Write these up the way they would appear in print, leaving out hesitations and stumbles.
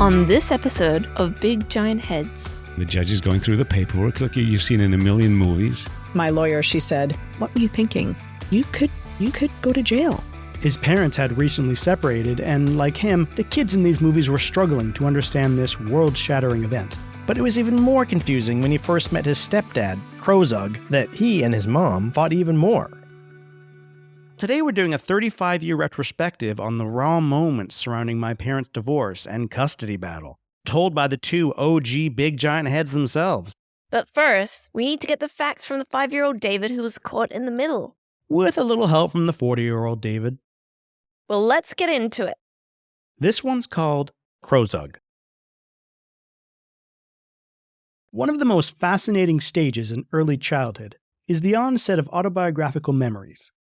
On this episode of Big Giant Heads. The judge is going through the paperwork like you've seen in a million movies. My lawyer, she said, "What were you thinking? You could go to jail." His parents had recently separated, and like him, the kids in these movies were struggling to understand this world-shattering event. But it was even more confusing when he first met his stepdad, Krozug, that he and his mom fought even more. Today we're doing a 35-year retrospective on the raw moments surrounding my parents' divorce and custody battle, told by the two OG Big Giant Heads themselves. But first, we need to get the facts from the 5-year-old David who was caught in the middle. With a little help from the 40-year-old David. Well, let's get into it. This one's called Krozug. One of the most fascinating stages in early childhood is the onset of autobiographical memories.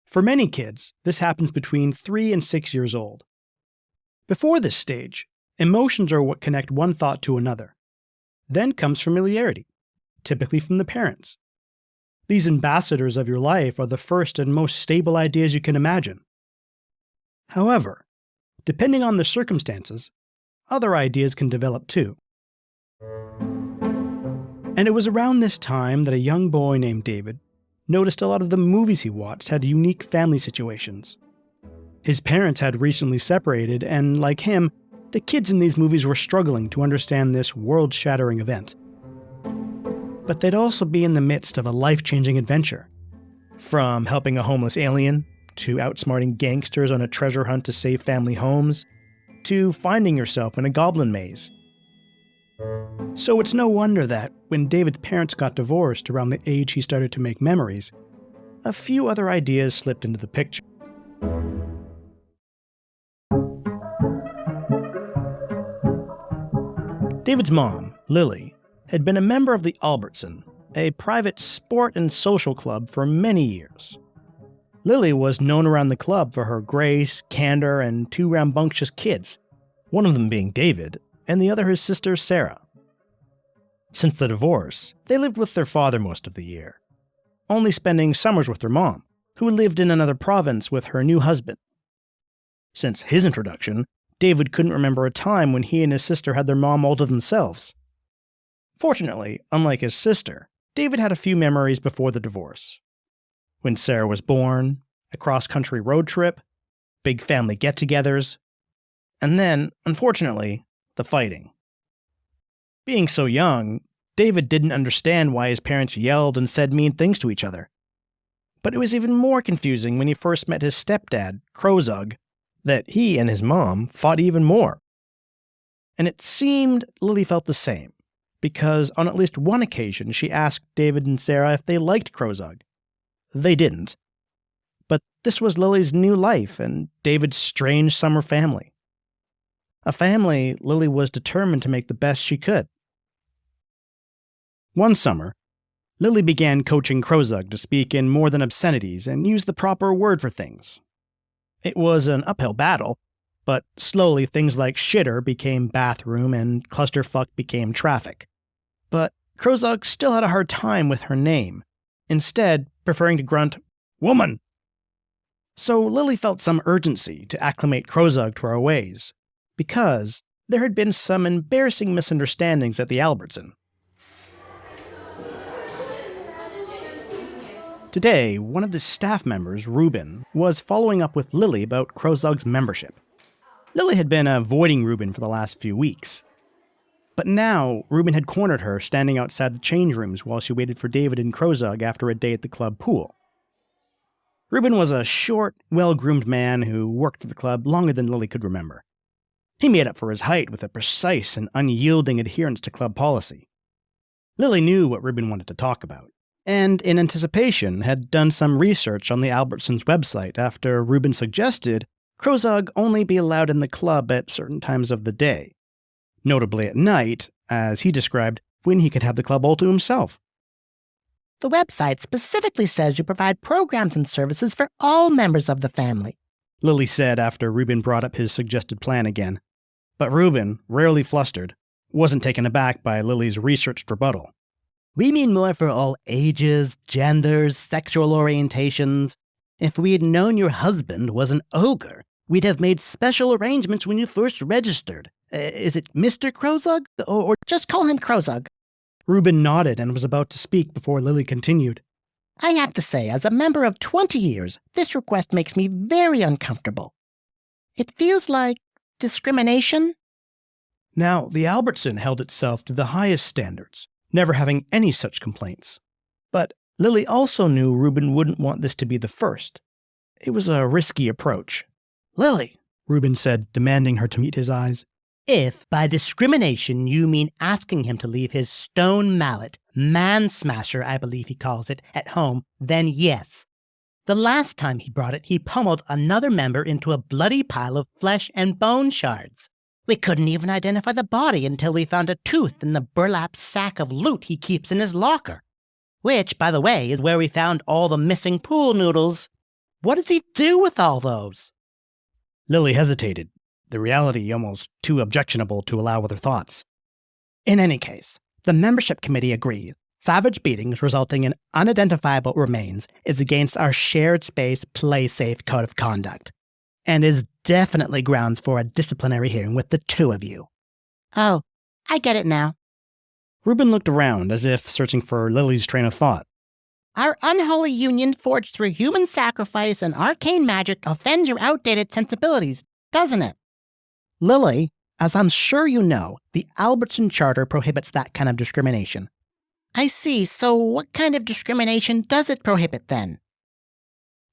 For many kids, this happens between 3 and 6 years old. Before this stage, emotions are what connect one thought to another. Then comes familiarity, typically from the parents. These ambassadors of your life are the first and most stable ideas you can imagine. However, depending on the circumstances, other ideas can develop too. And it was around this time that a young boy named David noticed a lot of the movies he watched had unique family situations. His parents had recently separated, and like him, the kids in these movies were struggling to understand this world-shattering event. But they'd also be in the midst of a life-changing adventure. From helping a homeless alien, to outsmarting gangsters on a treasure hunt to save family homes, to finding yourself in a goblin maze. So it's no wonder that, when David's parents got divorced around the age he started to make memories, a few other ideas slipped into the picture. David's mom, Lily, had been a member of the Albertson, a private sport and social club for many years. Lily was known around the club for her grace, candor, and 2 rambunctious kids, one of them being David, and the other his sister Sarah. Since the divorce, they lived with their father most of the year, only spending summers with their mom, who lived in another province with her new husband. Since his introduction, David couldn't remember a time when he and his sister had their mom all to themselves. Fortunately, unlike his sister, David had a few memories before the divorce. When Sarah was born, a cross-country road trip, big family get-togethers, and then, unfortunately, the fighting. Being so young, David didn't understand why his parents yelled and said mean things to each other. But it was even more confusing when he first met his stepdad, Krozug, that he and his mom fought even more. And it seemed Lily felt the same, because on at least one occasion she asked David and Sarah if they liked Krozug. They didn't. But this was Lily's new life and David's strange summer family. A family Lily was determined to make the best she could. One summer, Lily began coaching Krozug to speak in more than obscenities and use the proper word for things. It was an uphill battle, but slowly things like shitter became bathroom and clusterfuck became traffic. But Krozug still had a hard time with her name, instead preferring to grunt, "Woman!" So Lily felt some urgency to acclimate Krozug to our ways, because there had been some embarrassing misunderstandings at the Albertson. Today, one of the staff members, Ruben, was following up with Lily about Krozug's membership. Lily had been avoiding Ruben for the last few weeks. But now, Ruben had cornered her standing outside the change rooms while she waited for David and Krozug after a day at the club pool. Ruben was a short, well-groomed man who worked for the club longer than Lily could remember. He made up for his height with a precise and unyielding adherence to club policy. Lily knew what Ruben wanted to talk about, and in anticipation had done some research on the Albertsons website after Ruben suggested Krozug only be allowed in the club at certain times of the day, notably at night, as he described, when he could have the club all to himself. The website specifically says you provide programs and services for all members of the family, Lily said after Ruben brought up his suggested plan again. But Ruben, rarely flustered, wasn't taken aback by Lily's researched rebuttal. We mean more for all ages, genders, sexual orientations. If we had known your husband was an ogre, we'd have made special arrangements when you first registered, Is it Mr. Crozug? Or just call him Crozug. Reuben nodded and was about to speak before Lily continued. I have to say, as a member of 20 years, this request makes me very uncomfortable. It feels like discrimination. Now, the Albertson held itself to the highest standards, never having any such complaints. But Lily also knew Reuben wouldn't want this to be the first. It was a risky approach. Lily, Reuben said, demanding her to meet his eyes. if by discrimination you mean asking him to leave his stone mallet, man smasher I believe he calls it, at home, then yes. The last time he brought it, he pummeled another member into a bloody pile of flesh and bone shards. We couldn't even identify the body until we found a tooth in the burlap sack of loot he keeps in his locker. Which, by the way, is where we found all the missing pool noodles. What does he do with all those? Lily hesitated, the reality almost too objectionable to allow with her thoughts. In any case, the membership committee agrees. Savage beatings resulting in unidentifiable remains is against our shared space, play safe code of conduct, and is definitely grounds for a disciplinary hearing with the two of you. Oh, I get it now. Reuben looked around as if searching for Lily's train of thought. Our unholy union forged through human sacrifice and arcane magic offends your outdated sensibilities, doesn't it? Lily, as I'm sure you know, the Albertson Charter prohibits that kind of discrimination. I see, so what kind of discrimination does it prohibit then?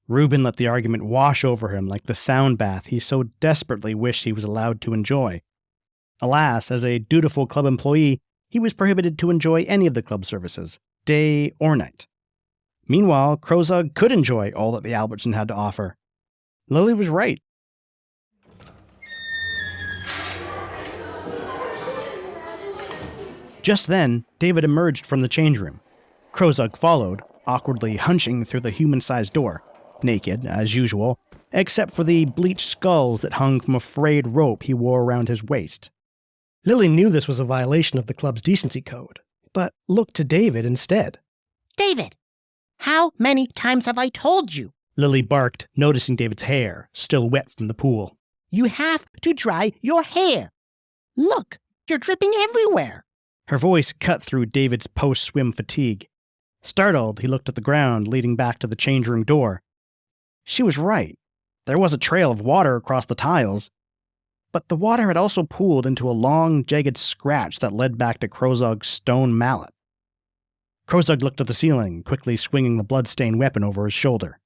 Reuben let the argument wash over him like the sound bath he so desperately wished he was allowed to enjoy. Alas, as a dutiful club employee, he was prohibited to enjoy any of the club services, day or night. Meanwhile, Crozug could enjoy all that the Albertson had to offer. Lily was right. Just then, David emerged from the change room. Crozug followed, awkwardly hunching through the human-sized door, naked, as usual, except for the bleached skulls that hung from a frayed rope he wore around his waist. Lily knew this was a violation of the club's decency code, but looked to David instead. David, how many times have I told you? Lily barked, noticing David's hair, still wet from the pool. You have to dry your hair. Look, you're dripping everywhere. Her voice cut through David's post-swim fatigue. Startled, he looked at the ground leading back to the change room door. She was right. There was a trail of water across the tiles. But the water had also pooled into a long, jagged scratch that led back to Crozug's stone mallet. Crozug looked at the ceiling, quickly swinging the blood-stained weapon over his shoulder.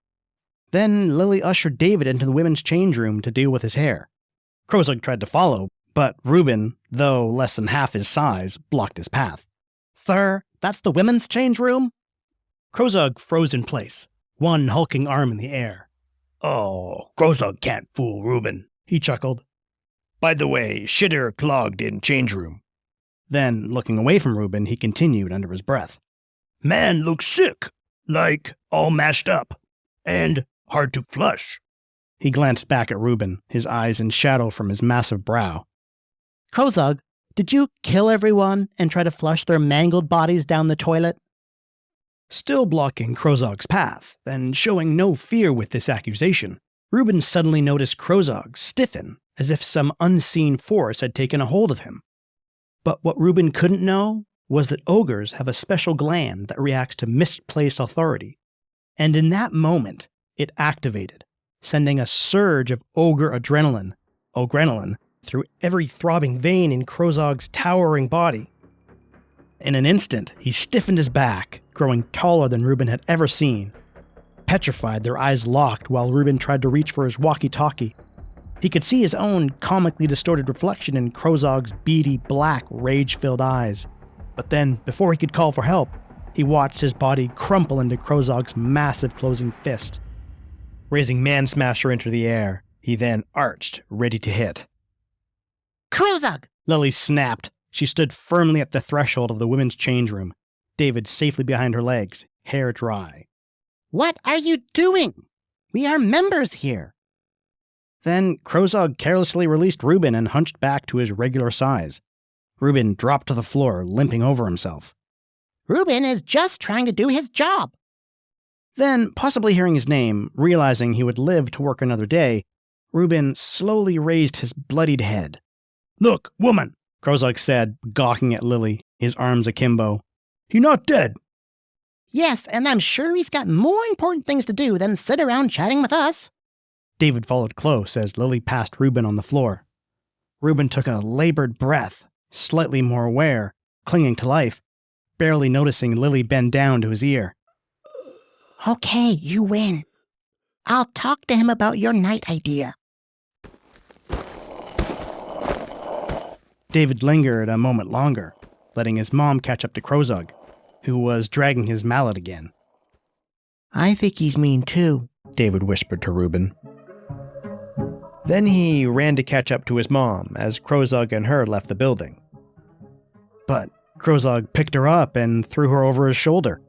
Then Lily ushered David into the women's change room to deal with his hair. Crozug tried to follow, but Reuben, though less than half his size, blocked his path. Sir, that's the women's change room? Crozug froze in place, one hulking arm in the air. Oh, Crozug can't fool Reuben, he chuckled. By the way, shitter clogged in change room. Then, looking away from Reuben, he continued under his breath. Man looks sick, like all mashed up, and hard to flush. He glanced back at Reuben, his eyes in shadow from his massive brow. Crozug, did you kill everyone and try to flush their mangled bodies down the toilet? Still blocking Crozug's path, and showing no fear with this accusation, Reuben suddenly noticed Crozug stiffen, as if some unseen force had taken a hold of him. But what Reuben couldn't know was that ogres have a special gland that reacts to misplaced authority. And in that moment, it activated, sending a surge of ogre adrenaline, through every throbbing vein in Crozug's towering body. In an instant, he stiffened his back, growing taller than Reuben had ever seen. Petrified, their eyes locked while Reuben tried to reach for his walkie-talkie. He could see his own comically distorted reflection in Crozug's beady, black, rage-filled eyes. But then, before he could call for help, he watched his body crumple into Crozug's massive closing fist. Raising Man Smasher into the air, he then arched, ready to hit. Crozug! Lily snapped. She stood firmly at the threshold of the women's change room, David safely behind her legs, hair dry. What are you doing? We are members here. Then Crozug carelessly released Reuben and hunched back to his regular size. Reuben dropped to the floor, limping over himself. Reuben is just trying to do his job. Then, possibly hearing his name, realizing he would live to work another day, Reuben slowly raised his bloodied head. Look, woman, Krozak said, gawking at Lily, his arms akimbo. He not dead. Yes, and I'm sure he's got more important things to do than sit around chatting with us. David followed close as Lily passed Reuben on the floor. Reuben took a labored breath, slightly more aware, clinging to life, barely noticing Lily bend down to his ear. Okay, you win. I'll talk to him about your night idea. David lingered a moment longer, letting his mom catch up to Krozak, who was dragging his mallet again. I think he's mean too, David whispered to Reuben. Then he ran to catch up to his mom as Krozak and her left the building. But Krozak picked her up and threw her over his shoulder,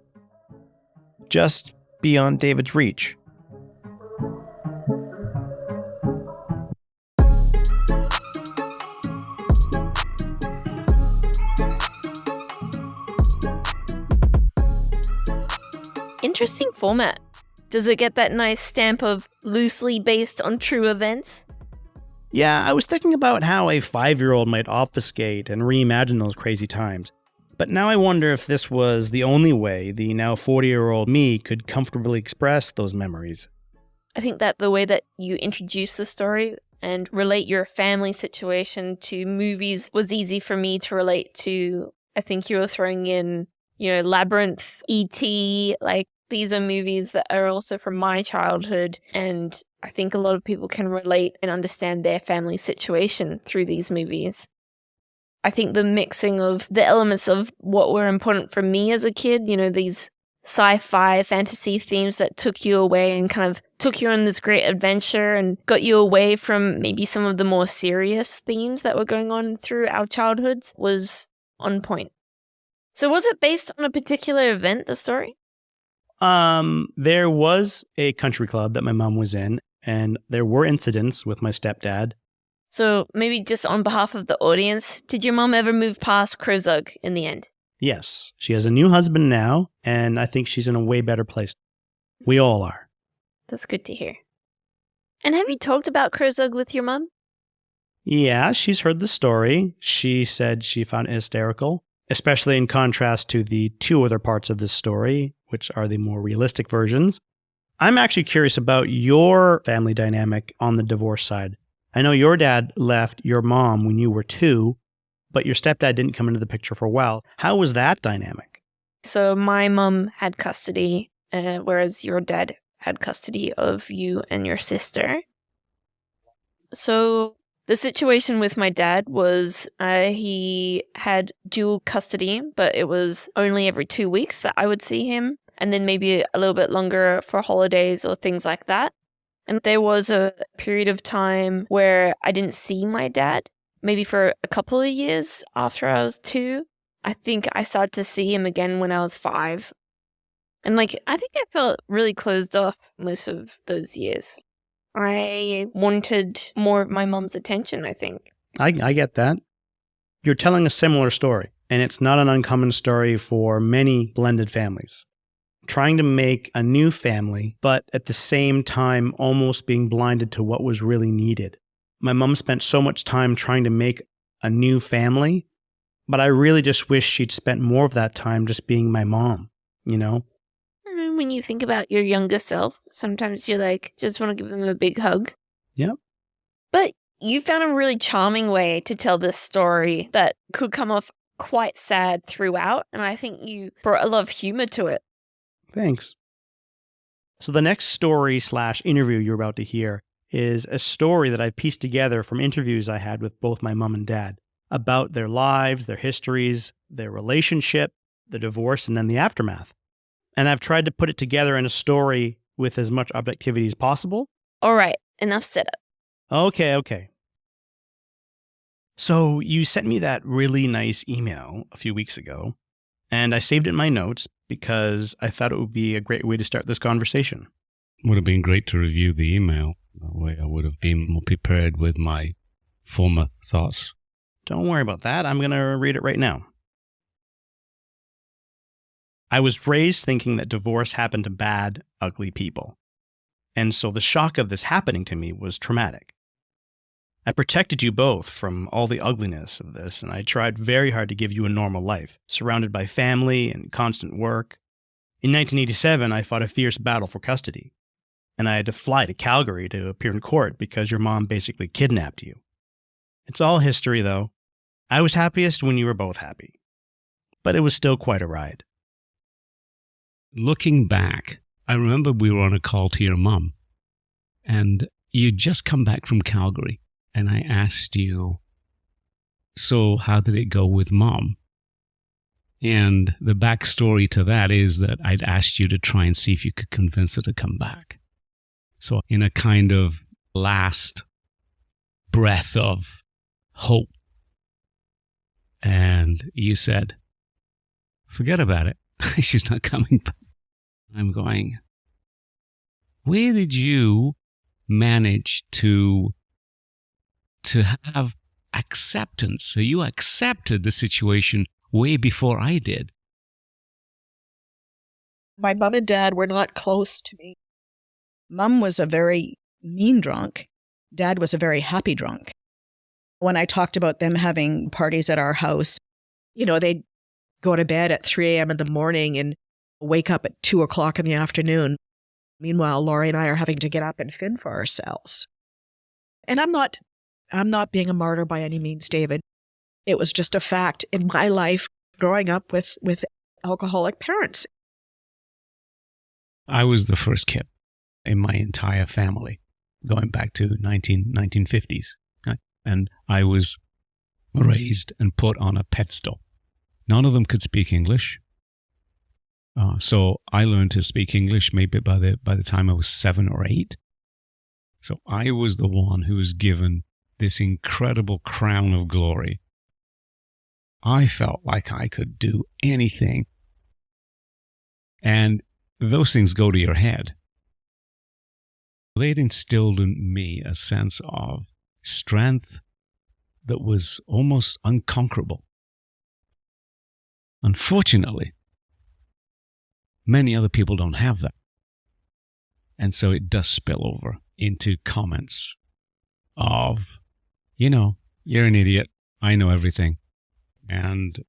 just beyond David's reach. Interesting format. Does it get that nice stamp of loosely based on true events? Yeah, I was thinking about how a 5-year-old might obfuscate and reimagine those crazy times. But now I wonder if this was the only way the now 40-year-old me could comfortably express those memories. I think that the way that you introduce the story and relate your family situation to movies was easy for me to relate to. I think you were throwing in, Labyrinth, E.T., these are movies that are also from my childhood, and I think a lot of people can relate and understand their family situation through these movies. I think the mixing of the elements of what were important for me as a kid, these sci-fi fantasy themes that took you away and kind of took you on this great adventure and got you away from maybe some of the more serious themes that were going on through our childhoods was on point. So was it based on a particular event, the story? There was a country club that my mom was in, and there were incidents with my stepdad. So maybe just on behalf of the audience, did your mom ever move past Krozak in the end? Yes, she has a new husband now, and I think she's in a way better place. We all are. That's good to hear. And have you talked about Krozak with your mom? Yeah, she's heard the story. She said she found it hysterical, especially in contrast to the 2 other parts of this story, which are the more realistic versions. I'm actually curious about your family dynamic on the divorce side. I know your dad left your mom when you were 2, but your stepdad didn't come into the picture for a while. How was that dynamic? So my mom had custody, whereas your dad had custody of you and your sister. So the situation with my dad was he had dual custody, but it was only every 2 weeks that I would see him, and then maybe a little bit longer for holidays or things like that. And there was a period of time where I didn't see my dad, maybe for a couple of years after I was 2. I think I started to see him again when I was 5. And I think I felt really closed off most of those years. I wanted more of my mom's attention, I think. I get that. You're telling a similar story, and it's not an uncommon story for many blended families. Trying to make a new family, but at the same time almost being blinded to what was really needed. My mom spent so much time trying to make a new family, but I really just wish she'd spent more of that time just being my mom, When you think about your younger self, sometimes you're just want to give them a big hug. Yep. But you found a really charming way to tell this story that could come off quite sad throughout, and I think you brought a lot of humor to it. Thanks. So the next story/interview you're about to hear is a story that I pieced together from interviews I had with both my mom and dad about their lives, their histories, their relationship, the divorce, and then the aftermath. And I've tried to put it together in a story with as much objectivity as possible. All right, enough setup. Okay. So you sent me that really nice email a few weeks ago, and I saved it in my notes because I thought it would be a great way to start this conversation. Would have been great to review the email. That way I would have been more prepared with my former thoughts. Don't worry about that. I'm going to read it right now. I was raised thinking that divorce happened to bad, ugly people. And so the shock of this happening to me was traumatic. I protected you both from all the ugliness of this, and I tried very hard to give you a normal life, surrounded by family and constant work. In 1987, I fought a fierce battle for custody, and I had to fly to Calgary to appear in court because your mom basically kidnapped you. It's all history, though. I was happiest when you were both happy. But it was still quite a ride. Looking back, I remember we were on a call to your mom, and you'd just come back from Calgary, and I asked you, so how did it go with mom? And the backstory to that is that I'd asked you to try and see if you could convince her to come back. So in a kind of last breath of hope. And you said, forget about it. She's not coming back. I'm going, where did you manage to have acceptance? So you accepted the situation way before I did. My mom and dad were not close to me. Mom was a very mean drunk. Dad was a very happy drunk. When I talked about them having parties at our house, they'd go to bed at 3 a.m. in the morning and wake up at 2 o'clock in the afternoon. Meanwhile, Laurie and I are having to get up and fend for ourselves. And I'm not being a martyr by any means, David. It was just a fact in my life growing up with alcoholic parents. I was the first kid in my entire family, going back to 1950s. And I was raised and put on a pedestal. None of them could speak English. So I learned to speak English maybe by the time I was 7 or 8. So I was the one who was given this incredible crown of glory. I felt like I could do anything. And those things go to your head. They'd instilled in me a sense of strength that was almost unconquerable. Unfortunately, many other people don't have that. And so it does spill over into comments of, you're an idiot. I know everything. And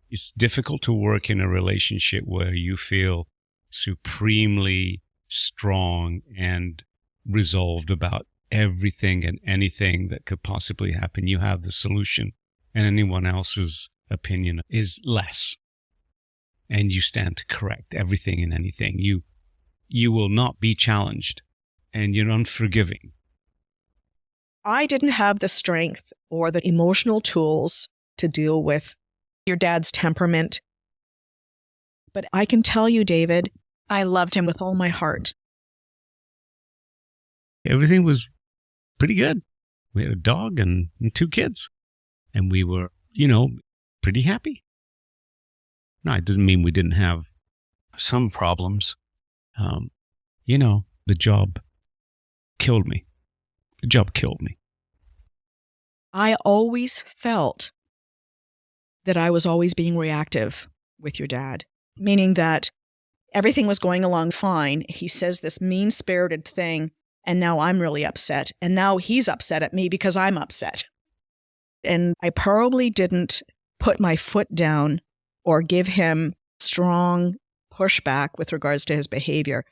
it's difficult to work in a relationship where you feel supremely strong and resolved about everything and anything that could possibly happen. You have the solution, and anyone else's opinion is less. And you stand to correct everything and anything. You will not be challenged, and you're unforgiving. I didn't have the strength or the emotional tools to deal with your dad's temperament. But I can tell you, David, I loved him with all my heart. Everything was pretty good. We had a dog and 2 kids. And we were, pretty happy. No, it doesn't mean we didn't have some problems. The job killed me. The job killed me. I always felt that I was always being reactive with your dad, meaning that everything was going along fine. He says this mean-spirited thing, and now I'm really upset. And now he's upset at me because I'm upset. And I probably didn't put my foot down or give him strong pushback with regards to his behavior.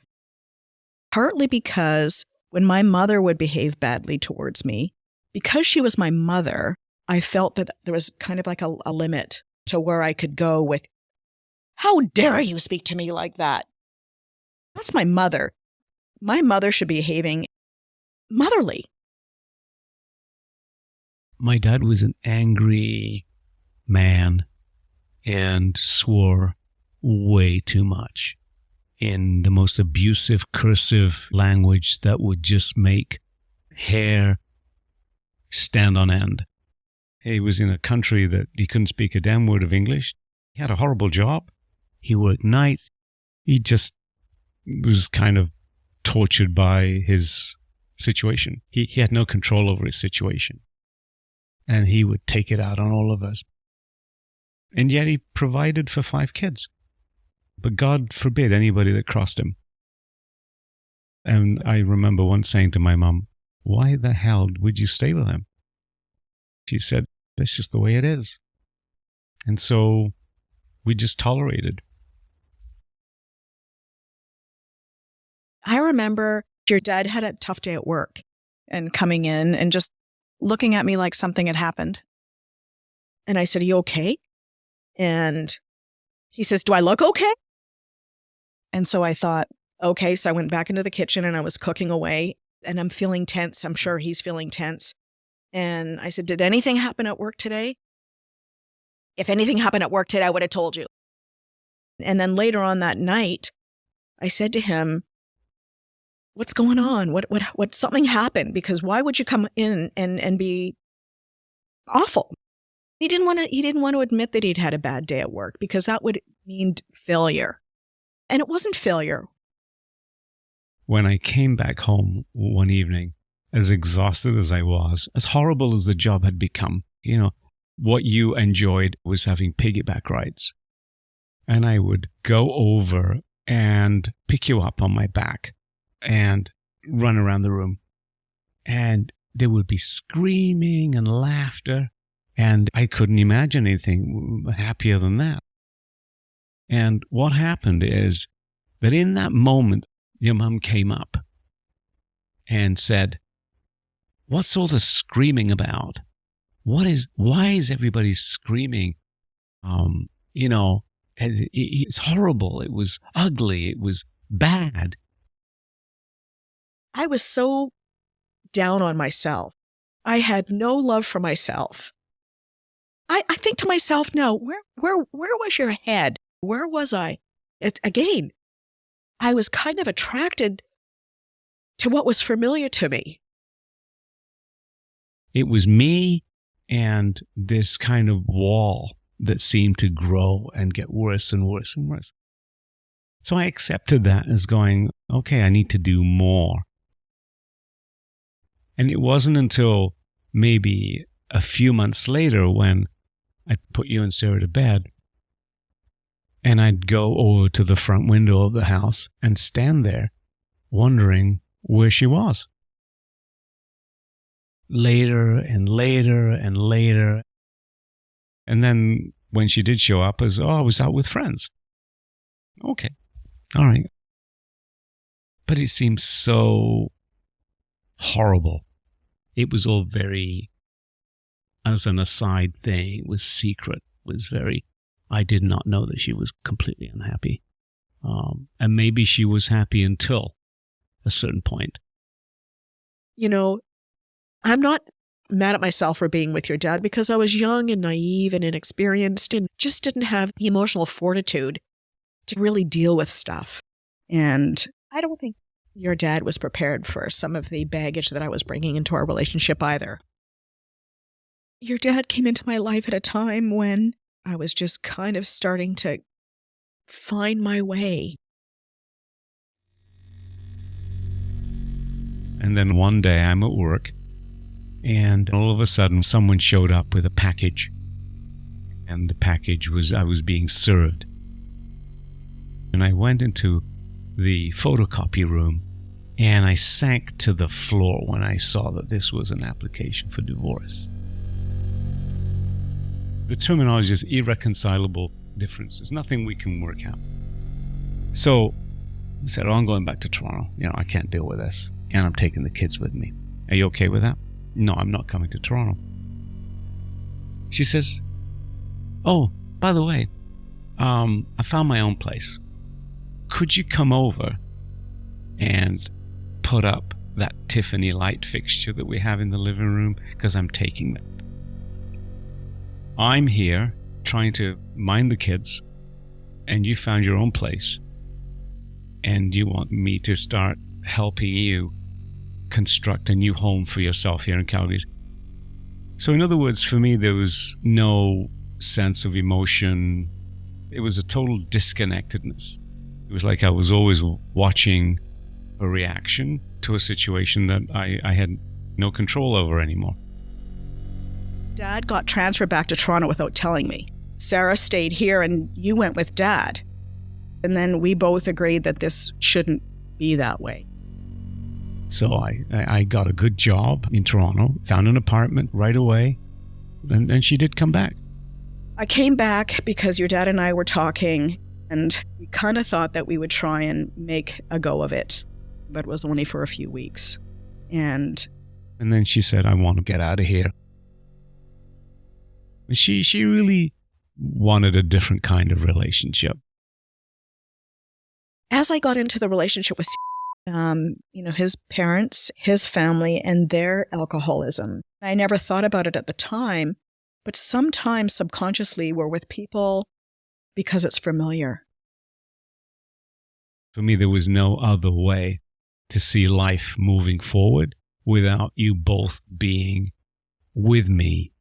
Partly because when my mother would behave badly towards me, because she was my mother, I felt that there was kind of like a limit to where I could go with, how dare you speak to me like that? That's my mother. My mother should be behaving motherly. My dad was an angry man and swore way too much in the most abusive, cursive language that would just make hair stand on end. He was in a country that he couldn't speak a damn word of English. He had a horrible job. He worked nights. He just was kind of tortured by his situation. He had no control over his situation. And he would take it out on all of us. And yet he provided for 5 kids. But God forbid anybody that crossed him. And I remember once saying to my mom, why the hell would you stay with him? She said, that's just the way it is. And so we just tolerated. I remember your dad had a tough day at work and coming in and just looking at me like something had happened. And I said, are you okay? And he says, do I look okay? And so I thought, okay. So I went back into the kitchen and I was cooking away and I'm feeling tense. I'm sure he's feeling tense. And I said, did anything happen at work today? If anything happened at work today, I would have told you. And then later on that night, I said to him, what's going on? What something happened? Because why would you come in and be awful? He didn't want to admit that he'd had a bad day at work because that would mean failure. And it wasn't failure. When I came back home one evening, as exhausted as I was, as horrible as the job had become, what you enjoyed was having piggyback rides. And I would go over and pick you up on my back and run around the room. And there would be screaming and laughter. And I couldn't imagine anything happier than that. And what happened is that in that moment, your mum came up and said, what's all the screaming about? Why is everybody screaming? It's horrible. It was ugly. It was bad. I was so down on myself. I had no love for myself. I think to myself now, where was your head? Where was I? Again, I was kind of attracted to what was familiar to me. It was me and this kind of wall that seemed to grow and get worse and worse and worse. So I accepted that as going, okay, I need to do more. And it wasn't until maybe a few months later when I'd put you and Sarah to bed and I'd go over to the front window of the house and stand there wondering where she was. Later and later and later. And then when she did show up, I was out with friends. Okay. All right. But it seemed so horrible. It was all very, as an aside thing, it was secret. It was very, I did not know that she was completely unhappy. And maybe she was happy until a certain point. I'm not mad at myself for being with your dad because I was young and naive and inexperienced and just didn't have the emotional fortitude to really deal with stuff. And I don't think your dad was prepared for some of the baggage that I was bringing into our relationship either. Your dad came into my life at a time when I was just kind of starting to find my way. And then one day I'm at work and all of a sudden someone showed up with a package. And the package was, I was being served. And I went into the photocopy room and I sank to the floor when I saw that this was an application for divorce. The terminology is irreconcilable differences, nothing we can work out. So I said, I'm going back to Toronto. I can't deal with this. And I'm taking the kids with me. Are you okay with that? No, I'm not coming to Toronto. She says, oh, by the way, I found my own place. Could you come over and put up that Tiffany light fixture that we have in the living room? Because I'm taking that. I'm here trying to mind the kids, and you found your own place, and you want me to start helping you construct a new home for yourself here in Calgary. So in other words, for me, there was no sense of emotion. It was a total disconnectedness. It was like I was always watching a reaction to a situation that I had no control over anymore. Dad got transferred back to Toronto without telling me. Sarah stayed here and you went with Dad. And then we both agreed that this shouldn't be that way. So I got a good job in Toronto, found an apartment right away, and she did come back. I came back because your dad and I were talking, and we kind of thought that we would try and make a go of it, but it was only for a few weeks. And then she said, I want to get out of here. She really wanted a different kind of relationship. as I got into the relationship with his parents, his family, and their alcoholism, I never thought about it at the time, but sometimes subconsciously we're with people because it's familiar. For me, there was no other way to see life moving forward without you both being with me.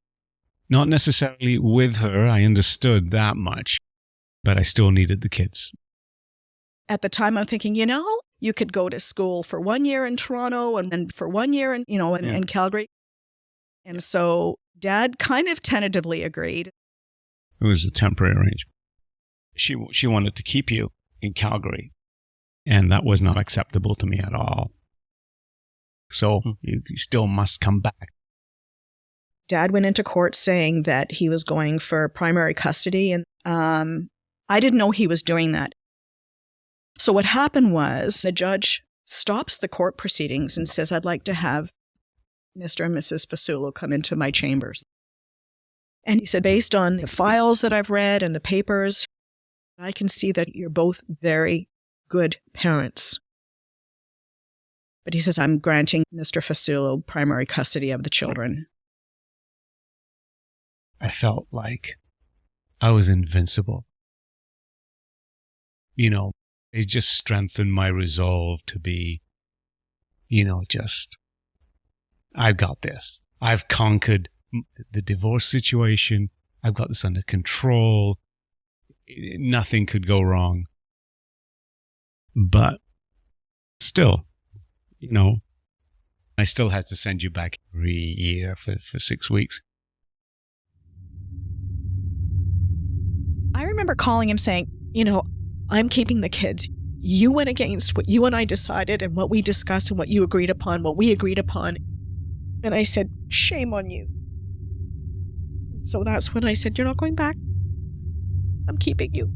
Not necessarily with her, I understood that much, but I still needed the kids. At the time, I'm thinking, you could go to school for 1 year in Toronto and then for 1 year in Calgary. And so Dad kind of tentatively agreed. It was a temporary arrangement. She wanted to keep you in Calgary, and that was not acceptable to me at all. So you still must come back. Dad went into court saying that he was going for primary custody, and I didn't know he was doing that. So what happened was the judge stops the court proceedings and says, I'd like to have Mr. and Mrs. Fasulo come into my chambers. And he said, based on the files that I've read and the papers, I can see that you're both very good parents. But he says, I'm granting Mr. Fasulo primary custody of the children. I felt like I was invincible. It just strengthened my resolve to be, I've got this. I've conquered the divorce situation. I've got this under control. Nothing could go wrong. But still, I still had to send you back every year for 6 weeks. I remember calling him saying, I'm keeping the kids. You went against what you and I decided and what we discussed and what you agreed upon, what we agreed upon. And I said, shame on you. So that's when I said, you're not going back. I'm keeping you.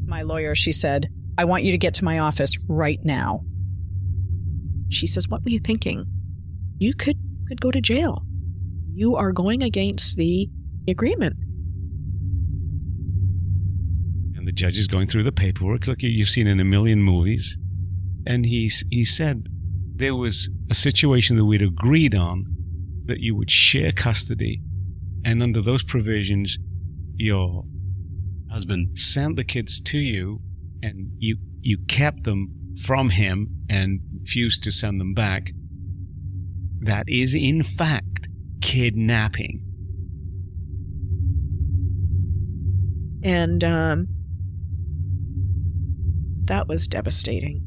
My lawyer, she said, I want you to get to my office right now. She says, what were you thinking? You could go to jail. You are going against the agreement. And the judge is going through the paperwork like you've seen in a million movies. And he said there was a situation that we'd agreed on, that you would share custody. And under those provisions, your husband sent the kids to you, and you kept them from him and refused to send them back. That is, in fact, kidnapping. And that was devastating.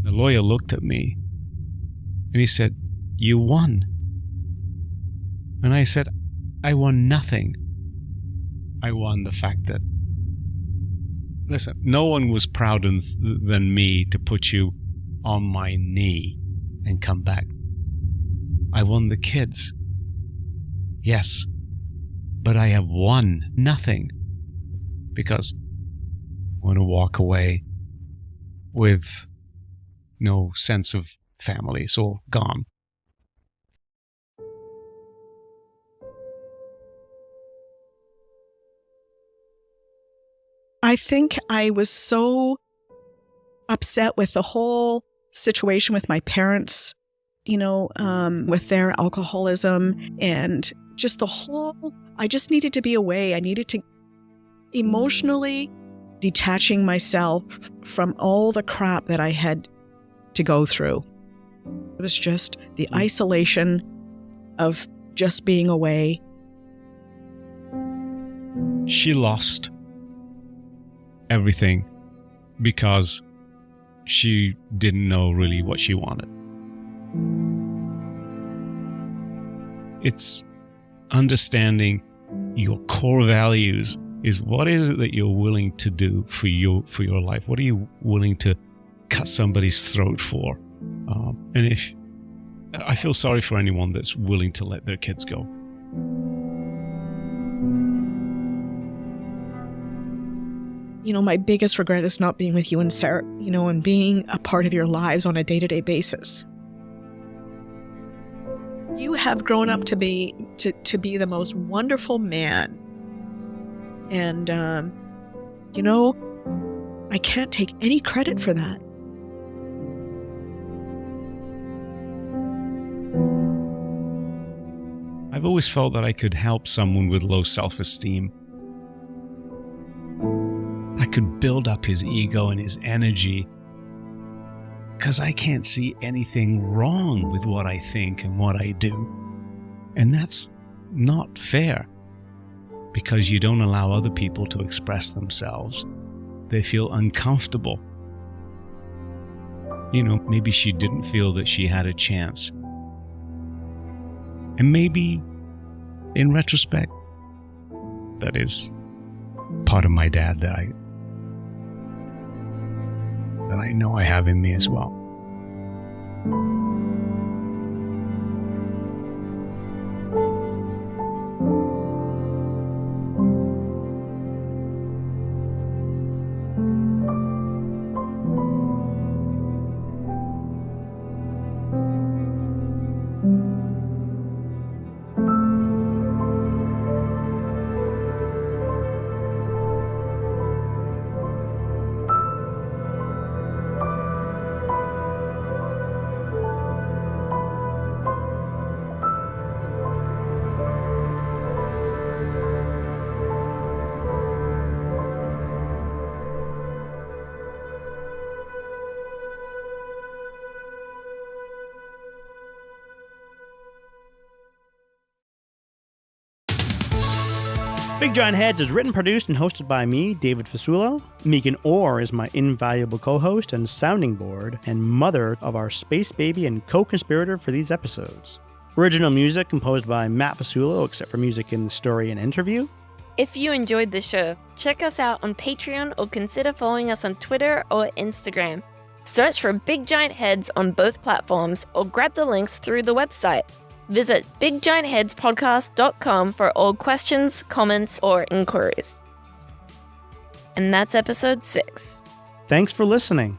The lawyer looked at me and he said, you won. And I said, I won nothing. I won the fact that, listen, no one was prouder than me to put you on my knee and come back. I won the kids. Yes, but I have won nothing, because I want to walk away with no sense of family. It's all gone. I think I was so upset with the whole situation with my parents, with their alcoholism and just the whole, I just needed to be away. I needed to emotionally detaching myself from all the crap that I had to go through. It was just the isolation of just being away. She lost everything because she didn't know really what she wanted. It's understanding your core values is what is it that you're willing to do for your life? What are you willing to cut somebody's throat for? And if I feel sorry for anyone that's willing to let their kids go. My biggest regret is not being with you and Sarah, and being a part of your lives on a day-to-day basis. You have grown up to be the most wonderful man. And, I can't take any credit for that. I've always felt that I could help someone with low self-esteem. I could build up his ego and his energy because I can't see anything wrong with what I think and what I do. And that's not fair because you don't allow other people to express themselves. They feel uncomfortable. Maybe she didn't feel that she had a chance. And maybe, in retrospect, that is part of my dad that I know I have in me as well. Big Giant Heads is written, produced, and hosted by me, David Fasulo. Megan Orr is my invaluable co-host and sounding board, and mother of our space baby and co-conspirator for these episodes. Original music composed by Matt Fasulo, except for music in the story and interview. If you enjoyed the show, check us out on Patreon or consider following us on Twitter or Instagram. Search for Big Giant Heads on both platforms or grab the links through the website. Visit biggiantheadspodcast.com for all questions, comments, or inquiries. And that's episode 6. Thanks for listening.